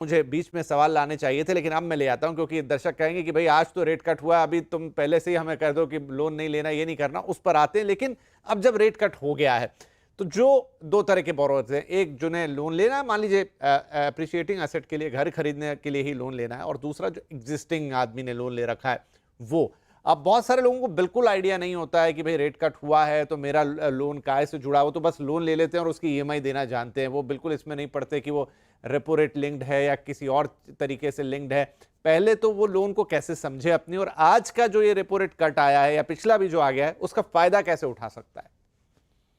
मुझे बीच में सवाल लाने चाहिए थे, लेकिन अब मैं ले आता हूं, क्योंकि दर्शक कहेंगे कि भाई आज तो रेट कट हुआ, अभी तुम पहले से ही हमें कह दो कि लोन नहीं लेना, ये नहीं करना, उस पर आते हैं। लेकिन अब जब रेट कट हो गया है, तो जो दो तरह के बोरोवर्स हैं, एक जिन्हें लोन लेना है, मान लीजिए अप्रिशिएटिंग एसेट के लिए, घर खरीदने के लिए ही लोन लेना है, और दूसरा जो एग्जिस्टिंग आदमी ने लोन ले रखा है वो। अब बहुत सारे लोगों को बिल्कुल आइडिया नहीं होता है कि भाई रेट कट हुआ है तो मेरा लोन काय से जुड़ा, वो तो बस लोन ले लेते हैं और उसकी ईएमआई देना जानते हैं, वो बिल्कुल इसमें नहीं पढ़ते कि वो रेपो रेट लिंक्ड है या किसी और तरीके से लिंक्ड है। पहले तो वो लोन को कैसे समझे अपनी, और आज का जो ये रेपो रेट कट आया है या पिछला भी जो आ गया है, उसका फायदा कैसे उठा सकता है।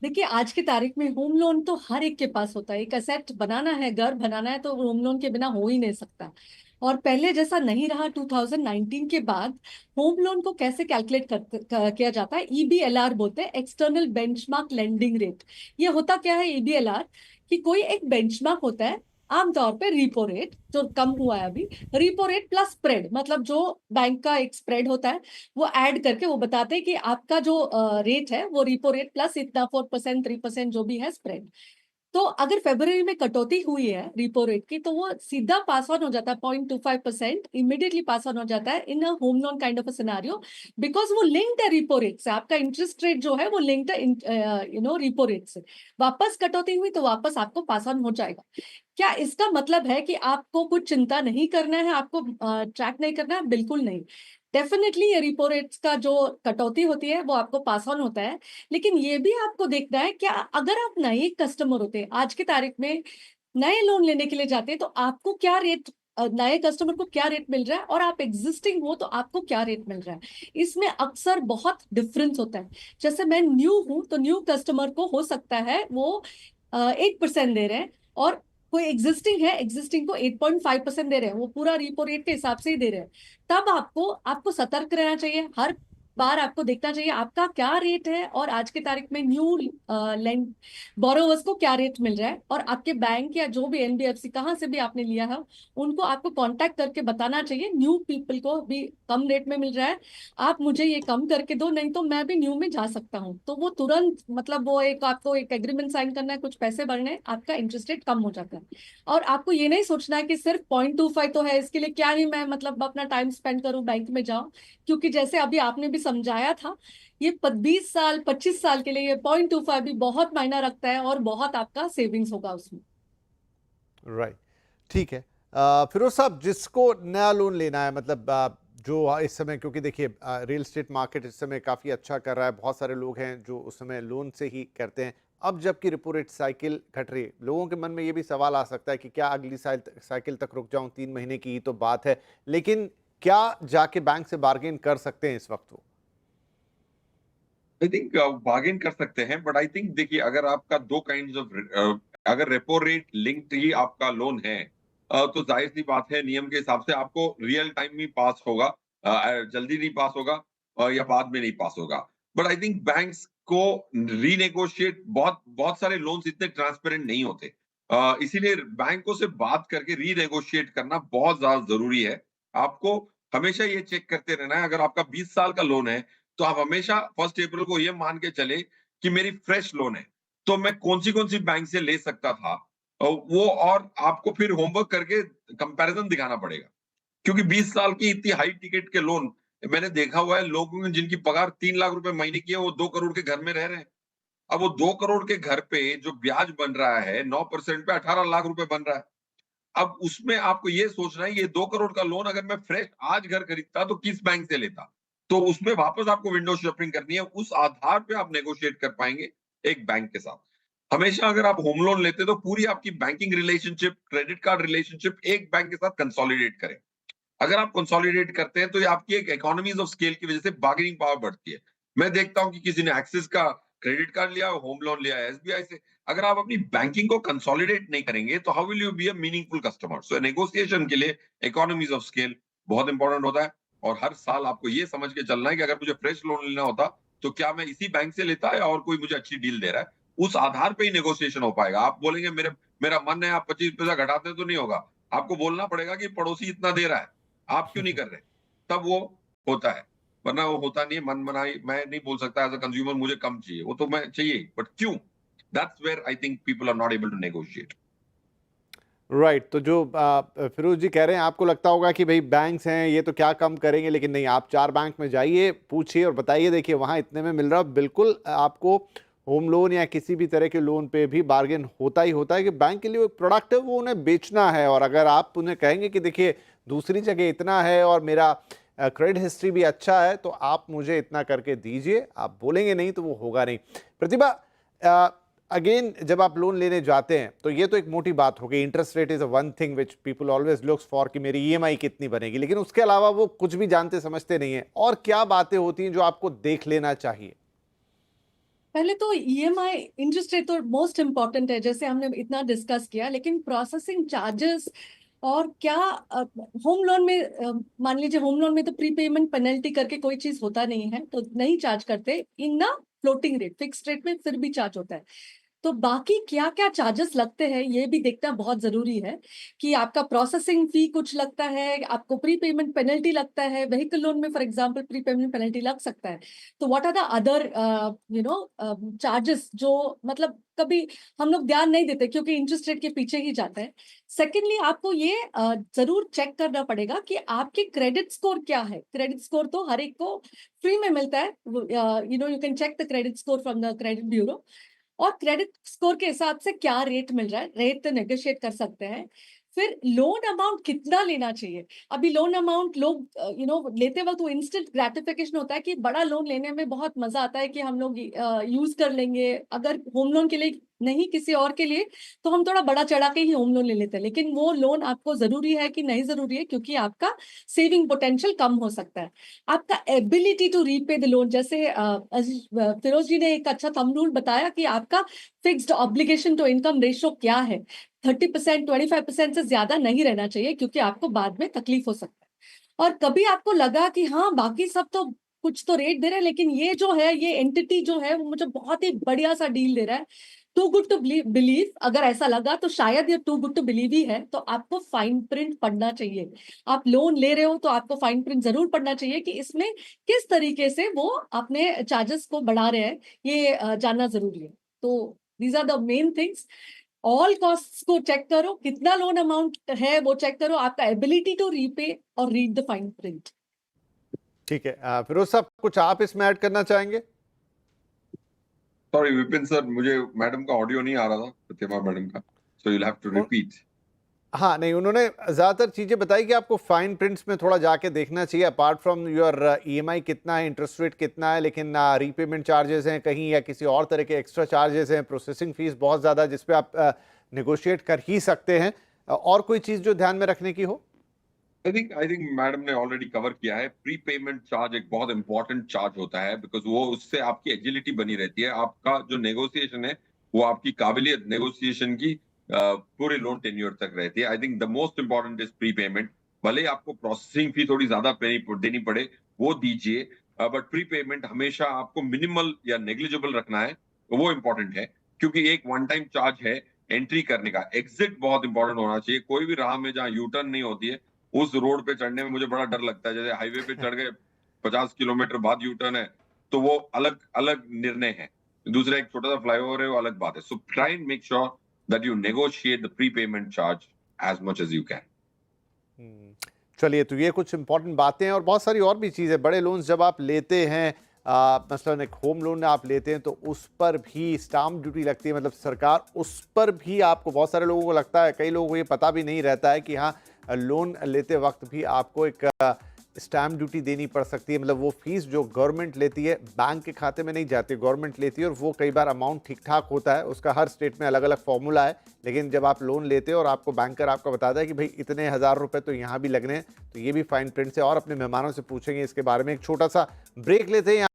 देखिए, आज की तारीख में होम लोन तो हर एक के पास होता है। एक असेट बनाना है, घर बनाना है, तो होम लोन के बिना हो ही नहीं सकता। और पहले जैसा नहीं रहा। 2019 के बाद होम लोन को कैसे कैलकुलेट किया जाता है, ईबीएलआर बोलते हैं, एक्सटर्नल बेंचमार्क लेंडिंग रेट। ये होता क्या है ईबीएलआर? कि कोई एक बेंचमार्क होता है, आमतौर पे रिपो रेट जो कम हुआ है अभी, रिपो रेट प्लस स्प्रेड, मतलब जो बैंक का एक स्प्रेड होता है वो ऐड करके वो बताते हैं कि आपका जो रेट है वो रिपो रेट प्लस इतना 4% 3% जो भी है स्प्रेड। तो अगर फरवरी में कटौती हुई है रिपो रेट की, तो वो सीधा पास ऑन हो जाता है। 0.25% इमीडिएटली पास ऑन हो जाता है in home loan kind of a scenario, because वो लिंक्ड है रिपो रेट से। आपका इंटरेस्ट रेट जो है वो लिंक्ड है रिपो रेट से। वापस कटौती हुई तो वापस आपको पास ऑन हो जाएगा। क्या इसका मतलब है कि आपको कुछ चिंता नहीं करना है, आपको ट्रैक नहीं करना है? बिल्कुल नहीं। डेफिनेटली ये रिपो रेट्स का जो कटौती होती है वो आपको पास ऑन होता है। लेकिन ये भी आपको देखना है, क्या अगर आप नए कस्टमर होते हैं आज की तारीख में, नए लोन लेने के लिए जाते हैं, तो आपको क्या रेट, नए कस्टमर को क्या रेट मिल रहा है, और आप एग्जिस्टिंग हो तो आपको क्या रेट मिल रहा है, इसमें अक्सर बहुत डिफरेंस होता है। जैसे मैं न्यू हूं तो न्यू कस्टमर को हो सकता है वो 8% दे रहे हैं, और कोई एग्जिस्टिंग है, एग्जिस्टिंग को 8.5% दे रहे हैं, वो पूरा रिपो रेट के हिसाब से ही दे रहे हैं। तब आपको आपको सतर्क रहना चाहिए। हर बार आपको देखना चाहिए आपका क्या रेट है, और आज की तारीख में न्यू लैंड बोरोवर्स को क्या रेट मिल रहा है, और आपके बैंक या जो भी एनबीएफसी कहाँ से भी आपने लिया है उनको आपको कांटेक्ट करके बताना चाहिए। न्यू पीपल को भी कम रेट में मिल रहा है, आप मुझे ये कम करके दो, नहीं तो मैं भी न्यू में जा सकता हूँ। तो वो तुरंत, मतलब वो एक आपको एक एग्रीमेंट साइन करना है, कुछ पैसे भरने हैं, आपका इंटरेस्ट रेट कम हो जाता है। और आपको ये नहीं सोचना है कि सिर्फ 0.25 तो है, इसके लिए क्या ही मैं मतलब अपना टाइम स्पेंड करूं, बैंक में जाऊं। क्योंकि जैसे अभी आपने भी समझाया था, ये 20 साल 25 साल के लिए ये 0.25 भी बहुत मायना रखता है, और बहुत आपका सेविंग्स होगा उसमें। राइट, ठीक है। फिरोज साहब, जिसको नया लोन लेना है, मतलब जो इस समय, क्योंकि देखिए रियल एस्टेट मार्केट इस समय काफ़ी अच्छा कर रहा है, बहुत सारे लोग हैं जो उस समय लोन से ही करते हैं। अब जबकि रिपो रेट साइकिल घट रही है, लोगों के मन में ये भी सवाल आ सकता है कि क्या अगली साइकिल तक रुक जाऊं, 3 महीने की ही तो बात है। लेकिन क्या जाके बैंक से बार्गेन कर सकते हैं इस वक्त वो। आई थिंक बार्गेन कर सकते हैं, बट आई थिंक देखिए, अगर आपका दो काइंड ऑफ, अगर रेपो रेट लिंक्ड ही आपका लोन है, तो जाहिर सी बात है, नियम के हिसाब से आपको रियल टाइम में पास होगा, जल्दी नहीं पास होगा, या बाद में नहीं पास होगा। बट आई थिंक बैंक्स को रीनेगोशिएट, बहुत बहुत सारे लोन्स इतने ट्रांसपेरेंट नहीं होते, इसीलिए बैंकों से बात करके रीनेगोशिएट करना बहुत ज्यादा जरूरी है। आपको हमेशा ये चेक करते रहना है। अगर आपका 20 साल का लोन है, तो आप हमेशा 1 अप्रैल को ये मान के चले कि मेरी फ्रेश लोन है, तो मैं कौन सी बैंक से ले सकता था, वो, और आपको फिर होमवर्क करके कंपैरिजन दिखाना पड़ेगा। क्योंकि 20 साल की इतनी हाई टिकट के लोन, मैंने देखा हुआ है लोगों ने जिनकी पगार 3 लाख रुपए महीने की है, वो 2 करोड़ के घर में रह रहे हैं। अब वो 2 करोड़ के घर पे जो ब्याज बन रहा है 9% पे, 18 लाख रुपए बन रहा है। अब उसमें आपको ये सोचना है, ये 2 करोड़ का लोन अगर मैं फ्रेश आज घर खरीदता तो किस बैंक से लेता, तो उसमें वापस आपको विंडो शॉपिंग करनी है। उस आधार पे आप नेगोशिएट कर पाएंगे एक बैंक के साथ। हमेशा अगर आप होम लोन लेते तो पूरी आपकी banking relationship, credit card relationship एक बैंक के साथ कंसोलिडेट करें। अगर आप कंसोलिडेट करते हैं तो ये आपकी एक इकोनॉमीज ऑफ स्केल की वजह से बार्गेनिंग पावर बढ़ती है। मैं देखता हूं कि किसी ने एक्सिस का क्रेडिट कार्ड लिया, होम लोन लिया है एसबीआई से। अगर आप अपनी बैंकिंग को कंसोलिडेट नहीं करेंगे तो how will you be a meaningful customer? So negotiation के लिए इकोनॉमीज ऑफ स्केल बहुत इंपॉर्टेंट होता है। और हर साल आपको ये समझ के चलना है कि अगर मुझे फ्रेश लोन लेना होता तो क्या मैं इसी बैंक से लेता है, और कोई मुझे अच्छी डील दे रहा है, उस आधार पे ही नेगोशिएशन हो पाएगा। आप बोलेंगे मेरा मन है, आप 25 पैसा घटाते हैं, तो नहीं होगा। आपको बोलना पड़ेगा कि पड़ोसी इतना दे रहा है, आप क्यों नहीं कर रहे, तब वो होता है। वरना वो होता नहीं है। मन मनाई मैं नहीं बोल सकता एज अ कंज्यूमर मुझे कम चाहिए, वो तो मैं चाहिए, बट क्यों? That's where I think people are not able to negotiate. Right. तो जो फिरोज जी कह रहे हैं, आपको लगता होगा कि भाई बैंक्स हैं ये तो क्या कम करेंगे, लेकिन नहीं, आप 4 बैंक में जाइए, पूछिए और बताइए, देखिए वहाँ इतने में मिल रहा है। बिल्कुल आपको होम लोन या किसी भी तरह के लोन पे भी बार्गेन होता ही होता है कि बैंक के लिए वो एक प्रोडक्ट है, वो उन्हें बेचना है। और अगर आप उन्हें कहेंगे कि देखिए दूसरी जगह इतना है और मेरा क्रेडिट हिस्ट्री भी अच्छा है, तो आप मुझे इतना करके दीजिए, आप बोलेंगे नहीं तो वो होगा नहीं। प्रतिभा, अगेन जब आप लोन लेने जाते हैं तो ये तो एक मोटी बात हो गई, interest rate is a one thing which people always looks for कि मेरी ईएमआई कितनी बनेगी, लेकिन उसके अलावा वो कुछ भी जानते समझते नहीं है। और क्या बातें होती हैं जो आपको देख लेना चाहिए? पहले तो ईएमआई इंटरेस्ट रेट तो मोस्ट इम्पॉर्टेंट है, जैसे हमने इतना डिस्कस किया, लेकिन प्रोसेसिंग चार्जेस और क्या होम लोन में मान लीजिए होम लोन में तो प्रीपेमेंट पेनल्टी करके कोई चीज होता नहीं है, तो नहीं चार्ज करते। इन ना फ्लोटिंग रेट, फिक्स्ड रेट में फिर भी चार्ज होता है। तो बाकी क्या क्या चार्जेस लगते हैं ये भी देखना बहुत जरूरी है, कि आपका प्रोसेसिंग फी कुछ लगता है, आपको प्री पेमेंट पेनल्टी लगता है। व्हीकल लोन में for example pre payment penalty लग सकता है। तो what are the other charges जो मतलब कभी हम लोग ध्यान नहीं देते क्योंकि इंटरेस्ट रेट के पीछे ही जाता है। सेकेंडली आपको ये जरूर चेक करना पड़ेगा कि आपके क्रेडिट स्कोर क्या है। क्रेडिट स्कोर तो हर एक को फ्री में मिलता है, you can check the credit score from the credit bureau. और क्रेडिट स्कोर के हिसाब से क्या रेट मिल रहा है, रेट तो नेगोशिएट कर सकते हैं। फिर लोन अमाउंट कितना लेना चाहिए। अभी लोन अमाउंट लोग लेते वक्त वो इंस्टेंट ग्रेटिफिकेशन होता है कि बड़ा लोन लेने में बहुत मजा आता है कि हम लोग यूज कर लेंगे। अगर होम लोन के लिए नहीं किसी और के लिए तो हम थोड़ा बड़ा चढ़ा के ही होम लोन ले लेते हैं, लेकिन वो लोन आपको जरूरी है कि नहीं जरूरी है, क्योंकि आपका सेविंग पोटेंशियल कम हो सकता है। आपका ability to repay the loan, जैसे फिरोज जी ने एक अच्छा थंब रूल बताया कि आपका fixed obligation to income ratio क्या है। 30%, 25% से ज्यादा नहीं रहना चाहिए, क्योंकि आपको बाद में तकलीफ हो सकता है। और कभी आपको लगा कि हाँ बाकी सब तो कुछ तो रेट दे रहे हैं, लेकिन ये जो है, ये एंटिटी जो है वो मुझे बहुत ही बढ़िया सा डील दे रहा है, टू गुड टू बिलीव, अगर ऐसा लगा तो शायद ये टू गुड टू बिलीव ही है। तो आपको फाइन प्रिंट पढ़ना चाहिए। आप लोन ले रहे हो तो आपको फाइन प्रिंट जरूर पढ़ना चाहिए कि इसमें किस तरीके से वो अपने चार्जेस को बढ़ा रहे हैं, ये जानना जरूरी है। तो these are the main things. All costs को चेक करो, कितना लोन अमाउंट है वो चेक करो, आपका एबिलिटी टू रीपे, और रीड द फाइन प्रिंट। ठीक है, फिरोज साहब कुछ आप इसमें ऐड करना चाहेंगे? सॉरी विपिन सर, मुझे मैडम का ऑडियो नहीं आ रहा था, प्रतिमा मैडम का, so you will have to repeat. हाँ, नहीं, उन्होंने ज़्यादातर चीज़ें बताई कि आपको फाइन प्रिंट्स में थोड़ा जाके देखना चाहिए, अपार्ट फ्रॉम योर ईएमआई कितना है, इंटरेस्ट रेट कितना है, लेकिन रीपेमेंट चार्जेस हैं कहीं या किसी और तरह के एक्स्ट्रा चार्जेस हैं, प्रोसेसिंग फीस बहुत ज़्यादा जिस पे आप नेगोशिएट कर ही सकते हैं। और कोई चीज़ जो ध्यान में रखने की हो? आई थिंक मैडम ने ऑलरेडी कवर किया है। प्री पेमेंट चार्ज एक बहुत इंपॉर्टेंट चार्ज होता है, बिकॉज वो उससे आपकी एजिलिटी बनी रहती है। आपका जो नेगोशिएशन है वो आपकी काबिलियत नेगोशिएशन की पूरे लोन टेन्योर तक रहती है। I think the most important is pre payment. भले ही आपको प्रोसेसिंग फी थोड़ी ज्यादा देनी पड़े, वो दीजिए, बट प्री पेमेंट हमेशा आपको मिनिमल या नेग्लिजिबल रखना है, वो इंपॉर्टेंट है। क्योंकि एक वन टाइम चार्ज है एंट्री करने का, एग्जिट बहुत इंपॉर्टेंट होना चाहिए। कोई भी राह में जहाँ यू टर्न नहीं होती है उस रोड पे चढ़ने में मुझे बड़ा डर लगता है। जैसे हाईवे पे चढ़ गए, 50 किलोमीटर बाद यू टर्न है, तो वो अलग अलग निर्णय है। दूसरा एक छोटा सा फ्लाईओवर है, वो अलग बात है। So try and make sure that you negotiate the pre payment charge as much as you can. चलिए, तो ये कुछ इंपॉर्टेंट बातें हैं और बहुत सारी और भी चीज़ें। बड़े लोन्स जब आप लेते हैं, मसलन एक होम लोन आप लेते हैं, तो उस पर भी स्टाम्प ड्यूटी लगती है, मतलब सरकार उस पर भी आपको, बहुत सारे लोगों को लगता है, कई लोगों को ये पता भी नहीं रहता है कि हाँ लोन लेते वक्त भी आपको एक स्टैम्प ड्यूटी देनी पड़ सकती है। मतलब वो फीस जो गवर्नमेंट लेती है बैंक के खाते में नहीं जाती, गवर्नमेंट लेती है, और वो कई बार अमाउंट ठीक ठाक होता है, उसका हर स्टेट में अलग अलग फॉर्मूला है। लेकिन जब आप लोन लेते हो और आपको बैंकर आपको बताता है कि भाई इतने हज़ार रुपए तो यहाँ भी लगने हैं, तो ये भी फाइन प्रिंट से। और अपने मेहमानों से पूछेंगे इसके बारे में। एक छोटा सा ब्रेक लेते हैं।